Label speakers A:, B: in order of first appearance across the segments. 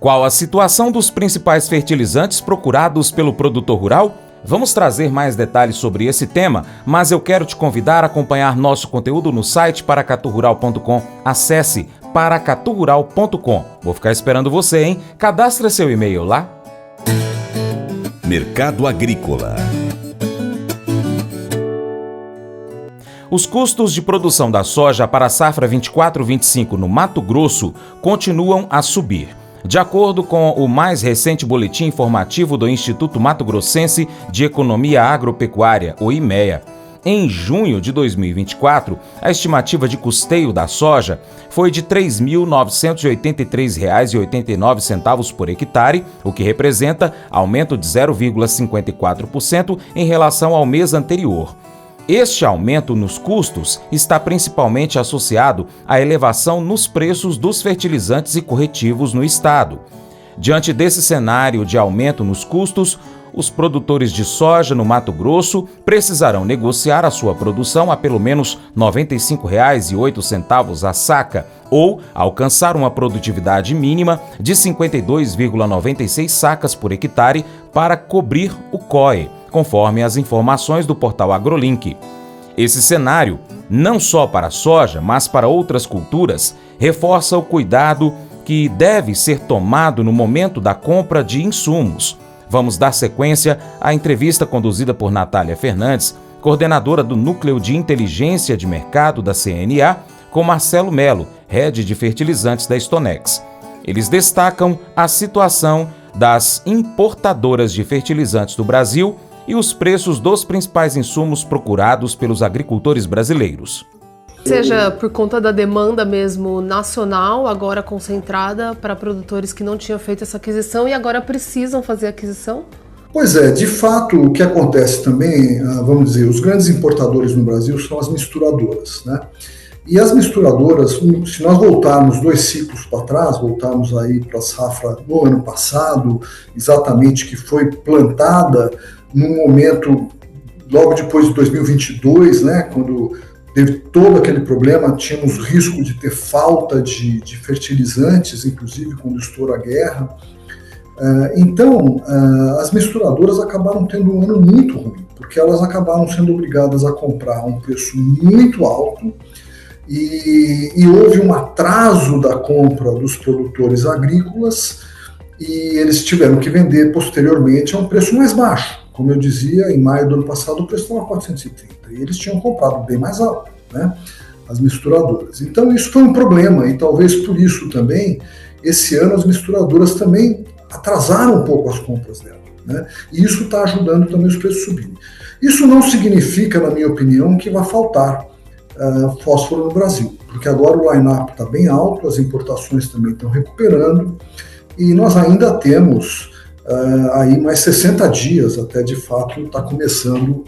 A: Qual a situação dos principais fertilizantes procurados pelo produtor rural? Vamos trazer mais detalhes sobre esse tema, mas eu quero te convidar a acompanhar nosso conteúdo no site paracaturural.com. Acesse paracaturural.com. Vou ficar esperando você, hein? Cadastre seu e-mail lá.
B: Mercado Agrícola.
A: Os custos de produção da soja para a safra 24-25 no Mato Grosso continuam a subir. De acordo com o mais recente boletim informativo do Instituto Mato Grossense de Economia Agropecuária, o IMEA, em junho de 2024, a estimativa de custeio da soja foi de R$ 3.983,89 por hectare, o que representa aumento de 0,54% em relação ao mês anterior. Este aumento nos custos está principalmente associado à elevação nos preços dos fertilizantes e corretivos no estado. Diante desse cenário de aumento nos custos, os produtores de soja no Mato Grosso precisarão negociar a sua produção a pelo menos R$ 95,08 a saca ou alcançar uma produtividade mínima de 52,96 sacas por hectare para cobrir o COE, conforme as informações do portal AgroLink. Esse cenário, não só para a soja, mas para outras culturas, reforça o cuidado que deve ser tomado no momento da compra de insumos. Vamos dar sequência à entrevista conduzida por Natália Fernandes, coordenadora do Núcleo de Inteligência de Mercado da CNA, com Marcelo Melo, head de fertilizantes da Stonex. Eles destacam a situação das importadoras de fertilizantes do Brasil e os preços dos principais insumos procurados pelos agricultores brasileiros.
C: Seja por conta da demanda mesmo nacional, agora concentrada para produtores que não tinham feito essa aquisição e agora precisam fazer a aquisição?
D: Pois é, de fato o que acontece também, vamos dizer, os grandes importadores no Brasil são as misturadoras, né? E as misturadoras, se nós voltarmos 2 ciclos para trás, voltarmos aí para a safra no ano passado, exatamente que foi plantada num momento logo depois de 2022, né, quando teve todo aquele problema, tínhamos risco de ter falta de fertilizantes, inclusive quando estourou a guerra. Então, as misturadoras acabaram tendo um ano muito ruim, porque elas acabaram sendo obrigadas a comprar a um preço muito alto e houve um atraso da compra dos produtores agrícolas e eles tiveram que vender posteriormente a um preço mais baixo. Como eu dizia, em maio do ano passado o preço estava 430 e eles tinham comprado bem mais alto, né, as misturadoras. Então isso foi um problema e talvez por isso também, esse ano as misturadoras também atrasaram um pouco as compras dela, né, e isso está ajudando também os preços a subirem. Isso não significa, na minha opinião, que vai faltar fósforo no Brasil, porque agora o line-up está bem alto, as importações também estão recuperando e nós ainda temos aí mais 60 dias até de fato está começando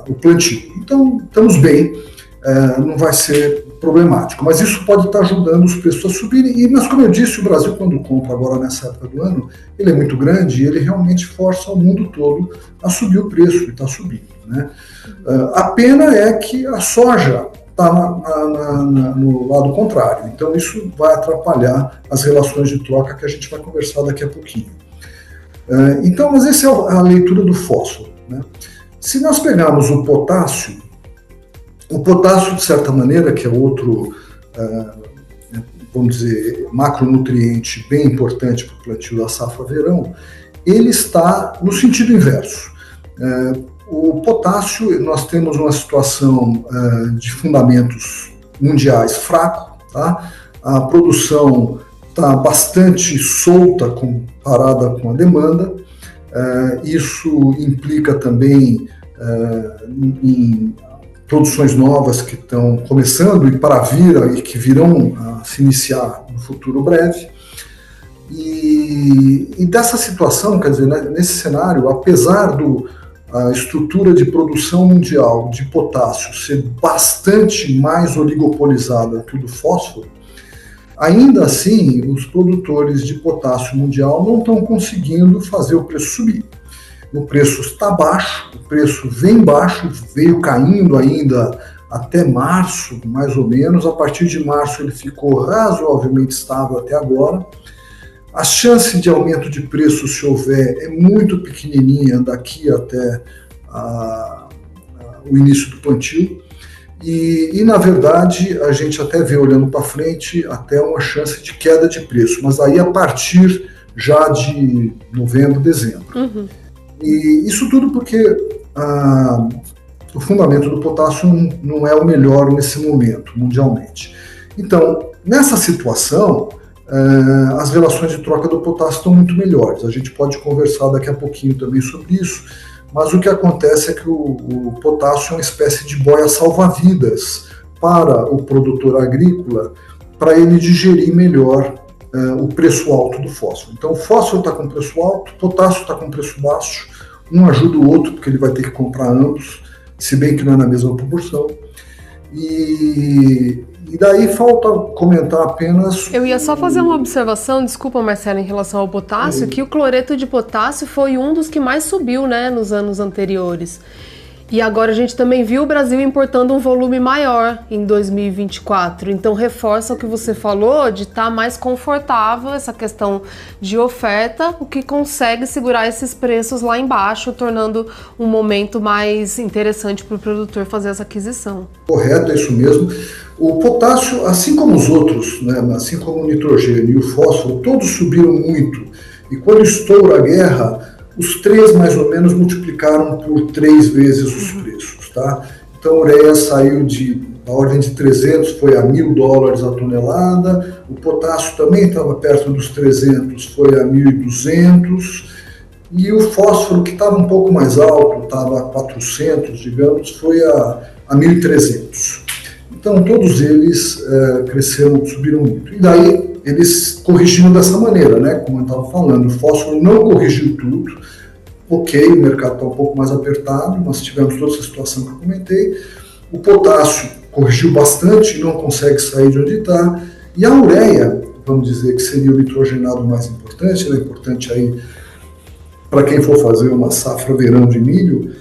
D: o plantio. Então estamos bem, não vai ser problemático, mas isso pode estar ajudando os preços a subirem. Mas como eu disse, o Brasil quando compra agora nessa época do ano, ele é muito grande e ele realmente força o mundo todo a subir o preço e está subindo, né? A pena é que a soja está no lado contrário, então isso vai atrapalhar as relações de troca que a gente vai conversar daqui a pouquinho. Então, mas essa é a leitura do fósforo, né? Se nós pegarmos o potássio, de certa maneira, que é outro, vamos dizer, macronutriente bem importante para o plantio da safra verão, ele está no sentido inverso. O potássio, nós temos uma situação de fundamentos mundiais fraco, tá? A produção está bastante solta comparada com a demanda, isso implica também em produções novas que estão começando e para vir e que virão a se iniciar no futuro breve. E dessa situação, quer dizer, nesse cenário, apesar a estrutura de produção mundial de potássio ser bastante mais oligopolizada que o do fósforo, ainda assim os produtores de potássio mundial não estão conseguindo fazer o preço subir. O preço está baixo, o preço vem baixo, veio caindo ainda até março, mais ou menos. A partir de março ele ficou razoavelmente estável até agora, A chance de aumento de preço, se houver, é muito pequenininha daqui até o início do plantio. E, na verdade, a gente até vê, olhando para frente, até uma chance de queda de preço, mas aí a partir já de novembro, dezembro.
C: Uhum.
D: E isso tudo porque o fundamento do potássio não é o melhor nesse momento, mundialmente. Então, nessa situação, as relações de troca do potássio estão muito melhores. A gente pode conversar daqui a pouquinho também sobre isso, mas o que acontece é que o potássio é uma espécie de boia salva-vidas para o produtor agrícola, para ele digerir melhor o preço alto do fósforo. Então, o fósforo está com preço alto, o potássio está com preço baixo, um ajuda o outro, porque ele vai ter que comprar ambos, se bem que não é na mesma proporção. E daí falta comentar apenas...
C: Eu ia só fazer uma observação, desculpa, Marcelo, em relação ao potássio, que o cloreto de potássio foi um dos que mais subiu, né, nos anos anteriores. E agora a gente também viu o Brasil importando um volume maior em 2024. Então reforça o que você falou de estar mais confortável essa questão de oferta, o que consegue segurar esses preços lá embaixo, tornando um momento mais interessante para o produtor fazer essa aquisição.
D: Correto, é isso mesmo. O potássio, assim como os outros, né, assim como o nitrogênio e o fósforo, todos subiram muito. E quando estoura a guerra, os três mais ou menos multiplicaram por 3 vezes os preços, tá? Então a ureia saiu da ordem de 300, foi a $1.000 a tonelada, o potássio também estava perto dos 300, foi a 1.200, e o fósforo, que estava um pouco mais alto, estava a 400, digamos, foi a 1.300. Então todos eles cresceram, subiram muito. E daí eles corrigiram dessa maneira, né? Como eu estava falando, o fósforo não corrigiu tudo. Ok, o mercado está um pouco mais apertado, nós tivemos toda essa situação que eu comentei. O potássio corrigiu bastante e não consegue sair de onde está. E a ureia, vamos dizer que seria o nitrogenado mais importante, ela é importante aí para quem for fazer uma safra verão de milho,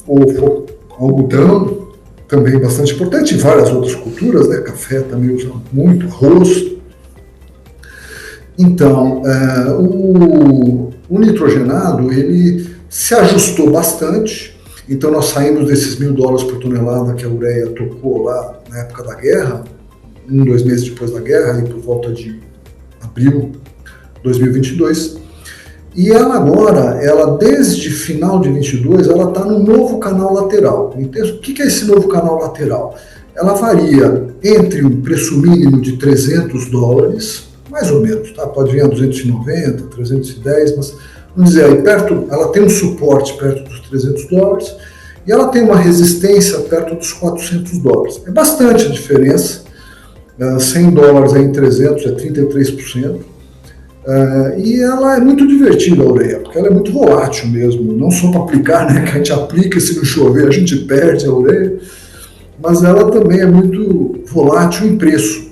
D: ou for algodão, também bastante importante, e várias outras culturas, né? Café também usa muito, arroz. Então, o nitrogenado, ele se ajustou bastante, então nós saímos desses $1.000 por tonelada que a ureia tocou lá na época da guerra, 2 meses depois da guerra, aí por volta de abril de 2022, e ela agora, desde final de 22, ela está num novo canal lateral. Então, o que é esse novo canal lateral? Ela varia entre um preço mínimo de $300, mais ou menos, tá? Pode vir a 290, 310, mas vamos dizer aí, ela tem um suporte perto dos $300 e ela tem uma resistência perto dos $400. É bastante a diferença, $100 em 300 é 33%, e ela é muito divertida, a ureia, porque ela é muito volátil mesmo, não só para aplicar, né, que a gente aplica, se não chover a gente perde a ureia, mas ela também é muito volátil em preço.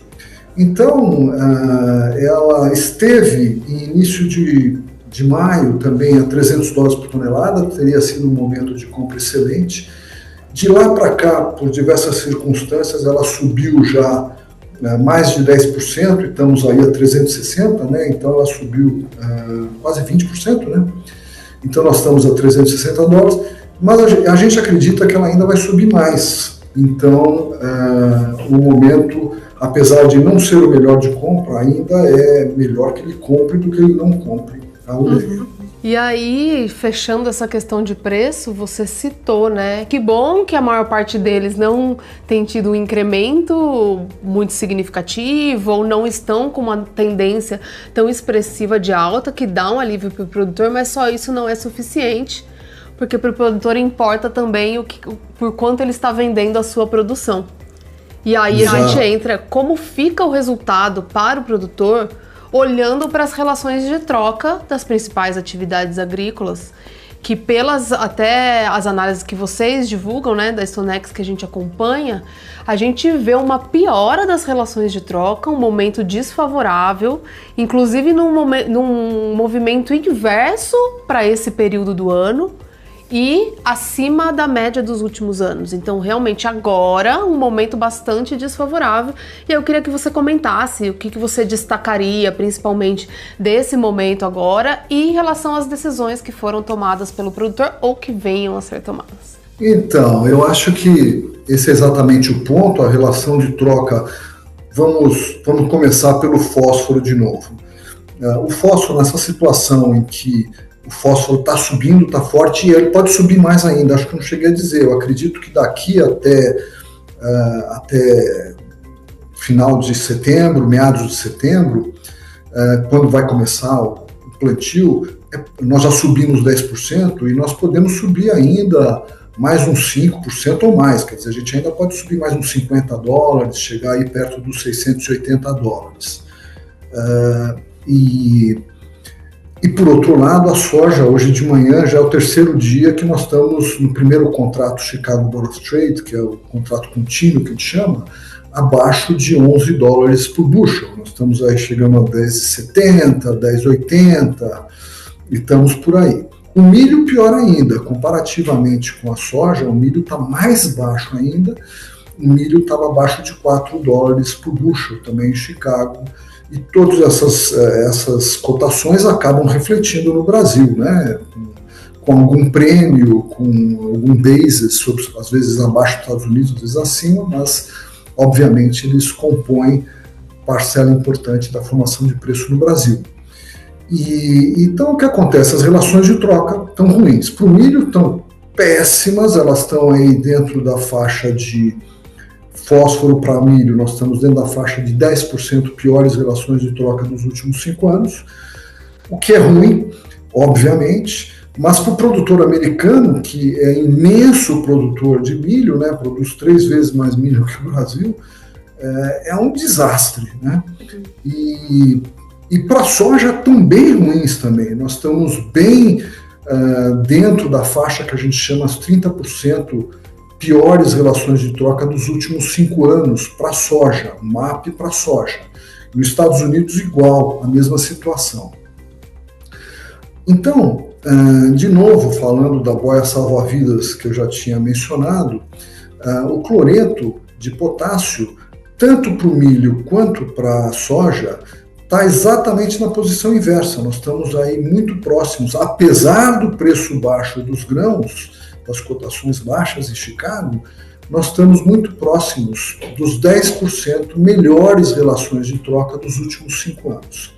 D: Então, ela esteve em início de maio também a $300 por tonelada, teria sido um momento de compra excelente. De lá para cá, por diversas circunstâncias, ela subiu já mais de 10%, estamos aí a 360, né? Então ela subiu quase 20%, né? Então nós estamos a $360, mas a gente acredita que ela ainda vai subir mais. Então, o momento, apesar de não ser o melhor de compra, ainda é melhor que ele compre do que ele não compre a ureia.
C: E aí, fechando essa questão de preço, você citou, né? Que bom que a maior parte deles não tem tido um incremento muito significativo ou não estão com uma tendência tão expressiva de alta que dá um alívio para o produtor, mas só isso não é suficiente, porque para o produtor importa também por quanto ele está vendendo a sua produção. E aí a gente entra, como fica o resultado para o produtor olhando para as relações de troca das principais atividades agrícolas, que pelas até as análises que vocês divulgam, né, da Stonex que a gente acompanha, a gente vê uma piora das relações de troca, um momento desfavorável, inclusive num movimento inverso para esse período do ano, e acima da média dos últimos anos. Então, realmente, agora, um momento bastante desfavorável. E eu queria que você comentasse o que você destacaria, principalmente, desse momento agora e em relação às decisões que foram tomadas pelo produtor ou que venham a ser tomadas.
D: Então, eu acho que esse é exatamente o ponto, a relação de troca. Vamos começar pelo fósforo de novo. O fósforo, nessa situação em que o fósforo está subindo, está forte, e ele pode subir mais ainda, acho que não cheguei a dizer, eu acredito que daqui até final de setembro, meados de setembro, quando vai começar o plantio, nós já subimos 10% e nós podemos subir ainda mais uns 5% ou mais, quer dizer, a gente ainda pode subir mais uns $50, chegar aí perto dos $680. E por outro lado, a soja, hoje de manhã, já é o terceiro dia que nós estamos no primeiro contrato Chicago Board of Trade, que é o contrato contínuo que a gente chama, abaixo de $11 por bushel. Nós estamos aí chegando a 10,70, 10,80 e estamos por aí. O milho pior ainda, comparativamente com a soja, o milho está mais baixo ainda, o milho estava abaixo de $4 por bushel também em Chicago. E todas essas cotações acabam refletindo no Brasil, né? Com algum prêmio, com algum basis, às vezes abaixo dos Estados Unidos, às vezes acima, mas obviamente eles compõem parcela importante da formação de preço no Brasil. Então o que acontece? As relações de troca estão ruins. Para o milho estão péssimas, elas estão aí dentro da faixa de fósforo para milho, nós estamos dentro da faixa de 10% piores relações de troca dos últimos 5 anos, o que é ruim, obviamente, mas para o produtor americano, que é imenso produtor de milho, né, produz 3 vezes mais milho que o Brasil, é um desastre, né? E para a soja estão bem ruins também, nós estamos bem dentro da faixa que a gente chama as 30% piores relações de troca dos últimos 5 anos para a soja, MAP para a soja. Nos Estados Unidos, igual, a mesma situação. Então, de novo, falando da boia salva-vidas que eu já tinha mencionado, o cloreto de potássio, tanto para o milho quanto para a soja, está exatamente na posição inversa. Nós estamos aí muito próximos, apesar do preço baixo dos grãos, das cotações baixas em Chicago, nós estamos muito próximos dos 10% melhores relações de troca dos últimos 5 anos.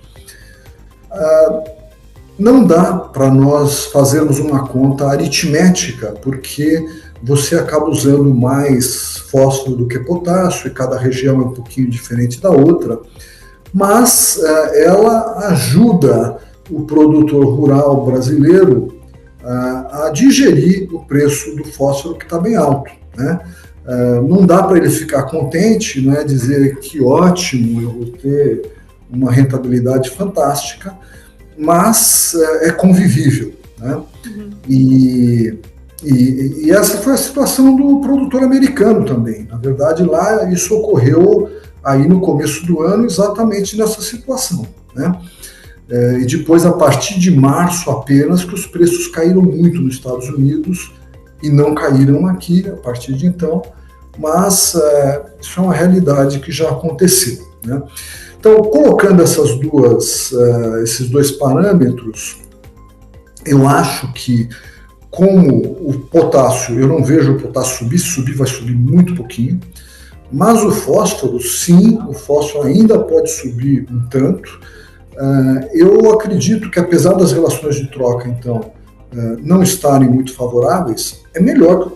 D: Não dá para nós fazermos uma conta aritmética, porque você acaba usando mais fósforo do que potássio, e cada região é um pouquinho diferente da outra, mas ela ajuda o produtor rural brasileiro a digerir o preço do fósforo que está bem alto, né? Não dá para ele ficar contente, né, dizer que ótimo, eu vou ter uma rentabilidade fantástica, mas é convivível, né? E essa foi a situação do produtor americano também. Na verdade, lá isso ocorreu aí no começo do ano exatamente nessa situação, né? E depois, a partir de março apenas, que os preços caíram muito nos Estados Unidos e não caíram aqui a partir de então, mas isso é uma realidade que já aconteceu, né? Então, colocando esses dois parâmetros, eu acho que, como o potássio, eu não vejo o potássio subir, se subir vai subir muito pouquinho, mas o fósforo, sim, o fósforo ainda pode subir um tanto. Eu acredito que, apesar das relações de troca, então, não estarem muito favoráveis, é melhor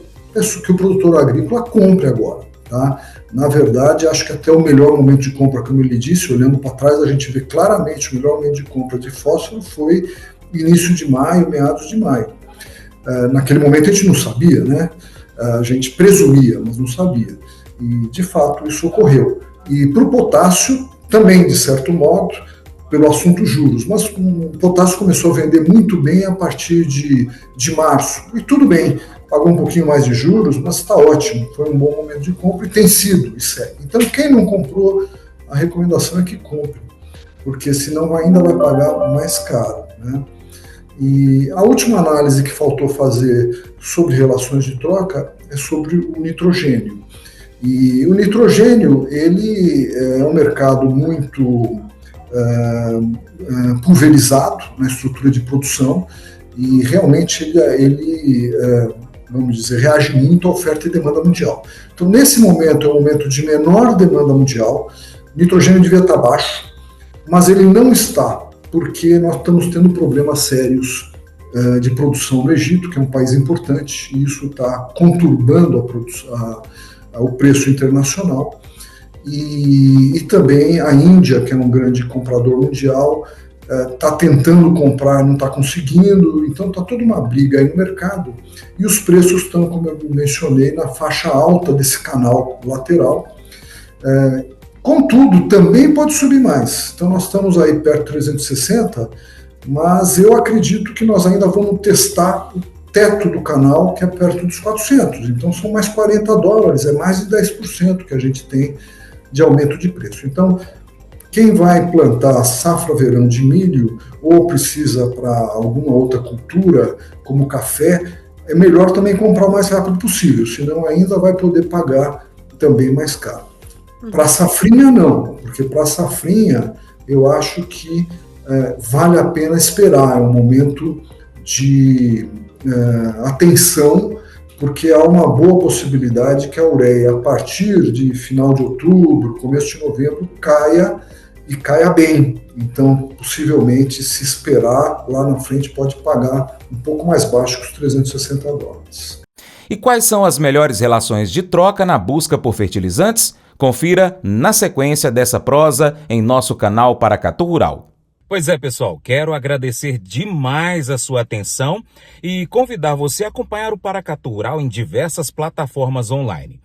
D: que o produtor agrícola compre agora, tá? Na verdade, acho que até o melhor momento de compra, como ele disse, olhando para trás, a gente vê claramente o melhor momento de compra de fósforo foi início de maio, meados de maio. Naquele momento a gente não sabia, né? A gente presumia, mas não sabia. E, de fato, isso ocorreu. E para o potássio, também, de certo modo, pelo assunto juros, mas o potássio começou a vender muito bem a partir de março, e tudo bem, pagou um pouquinho mais de juros, mas está ótimo, foi um bom momento de compra e tem sido, e segue. Então, quem não comprou, a recomendação é que compre, porque senão ainda vai pagar mais caro, né? E a última análise que faltou fazer sobre relações de troca é sobre o nitrogênio. E o nitrogênio, ele é um mercado muito pulverizado na estrutura de produção e realmente ele vamos dizer, reage muito à oferta e demanda mundial. Então, nesse momento, é um momento de menor demanda mundial, o nitrogênio devia estar baixo, mas ele não está, porque nós estamos tendo problemas sérios de produção no Egito, que é um país importante, e isso está conturbando o preço internacional. E também a Índia, que é um grande comprador mundial, está tentando comprar, não está conseguindo, então está toda uma briga aí no mercado. E os preços estão, como eu mencionei, na faixa alta desse canal lateral. Contudo, também pode subir mais. Então nós estamos aí perto de 360, mas eu acredito que nós ainda vamos testar o teto do canal, que é perto dos 400. Então são mais $40, é mais de 10% que a gente tem de aumento de preço. Então, quem vai plantar safra verão de milho ou precisa para alguma outra cultura, como café, é melhor também comprar o mais rápido possível, senão ainda vai poder pagar também mais caro. Para safrinha não, porque para safrinha eu acho que vale a pena esperar, é um momento de atenção, porque há uma boa possibilidade que a ureia, a partir de final de outubro, começo de novembro, caia bem. Então, possivelmente, se esperar, lá na frente pode pagar um pouco mais baixo que os $360.
A: E quais são as melhores relações de troca na busca por fertilizantes? Confira na sequência dessa prosa em nosso canal Paracatu Rural. Pois é, pessoal, quero agradecer demais a sua atenção e convidar você a acompanhar o Paracatu Rural em diversas plataformas online.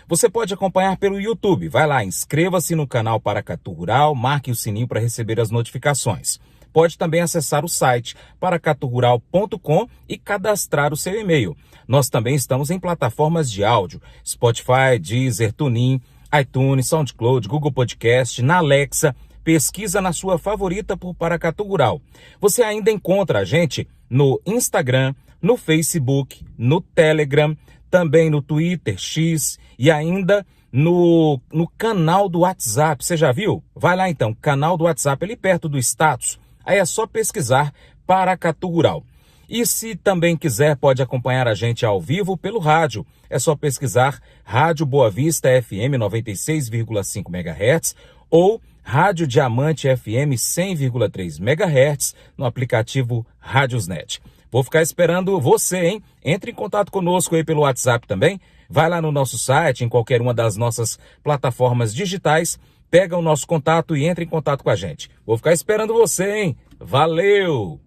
A: Você pode acompanhar pelo YouTube. Vai lá, inscreva-se no canal Paracatu Rural, marque o sininho para receber as notificações. Pode também acessar o site paracaturural.com e cadastrar o seu e-mail. Nós também estamos em plataformas de áudio, Spotify, Deezer, TuneIn, iTunes, SoundCloud, Google Podcast, na Alexa. Pesquisa na sua favorita por Paracatu Rural. Você ainda encontra a gente no Instagram, no Facebook, no Telegram, também no Twitter, X e ainda no canal do WhatsApp. Você já viu? Vai lá então, canal do WhatsApp, ali perto do status. Aí é só pesquisar Paracatu Rural. E se também quiser, pode acompanhar a gente ao vivo pelo rádio. É só pesquisar Rádio Boa Vista FM 96,5 MHz ou Rádio Diamante FM 100,3 MHz no aplicativo Rádiosnet. Vou ficar esperando você, hein? Entre em contato conosco aí pelo WhatsApp também. Vai lá no nosso site, em qualquer uma das nossas plataformas digitais, pega o nosso contato e entra em contato com a gente. Vou ficar esperando você, hein? Valeu!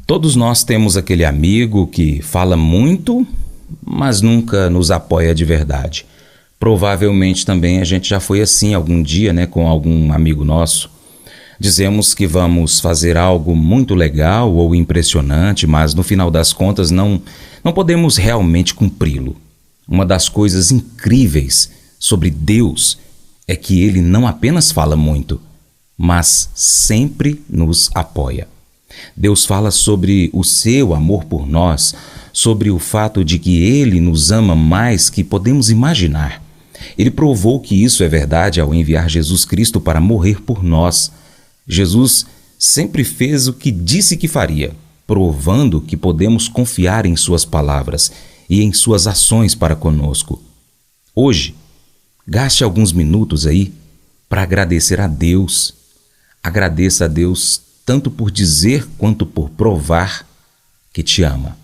A: Todos nós temos aquele amigo que fala muito, mas nunca nos apoia de verdade. Provavelmente também a gente já foi assim algum dia, né, com algum amigo nosso. Dizemos que vamos fazer algo muito legal ou impressionante, mas no final das contas não podemos realmente cumpri-lo. Uma das coisas incríveis sobre Deus é que Ele não apenas fala muito, mas sempre nos apoia. Deus fala sobre o seu amor por nós, sobre o fato de que Ele nos ama mais que podemos imaginar. Ele provou que isso é verdade ao enviar Jesus Cristo para morrer por nós. Jesus sempre fez o que disse que faria, provando que podemos confiar em suas palavras e em suas ações para conosco. Hoje, gaste alguns minutos aí para agradecer a Deus. Agradeça a Deus tanto por dizer quanto por provar que te ama.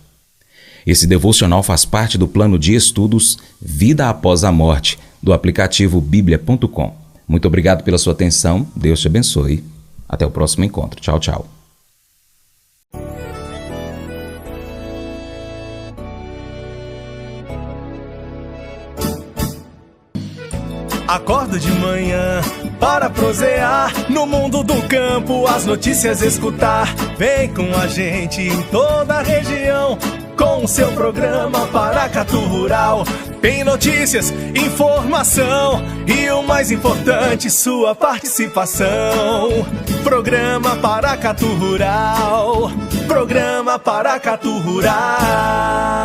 A: Esse devocional faz parte do plano de estudos Vida Após a Morte, do aplicativo biblia.com. Muito obrigado pela sua atenção, Deus te abençoe. Até o próximo encontro. Tchau, tchau.
B: Acordo de manhã para prosear no mundo do campo, as notícias escutar. Vem com a gente em toda a região com o seu programa Paracatu Rural. Tem notícias, informação e o mais importante, sua participação. Programa Paracatu Rural. Programa Paracatu Rural.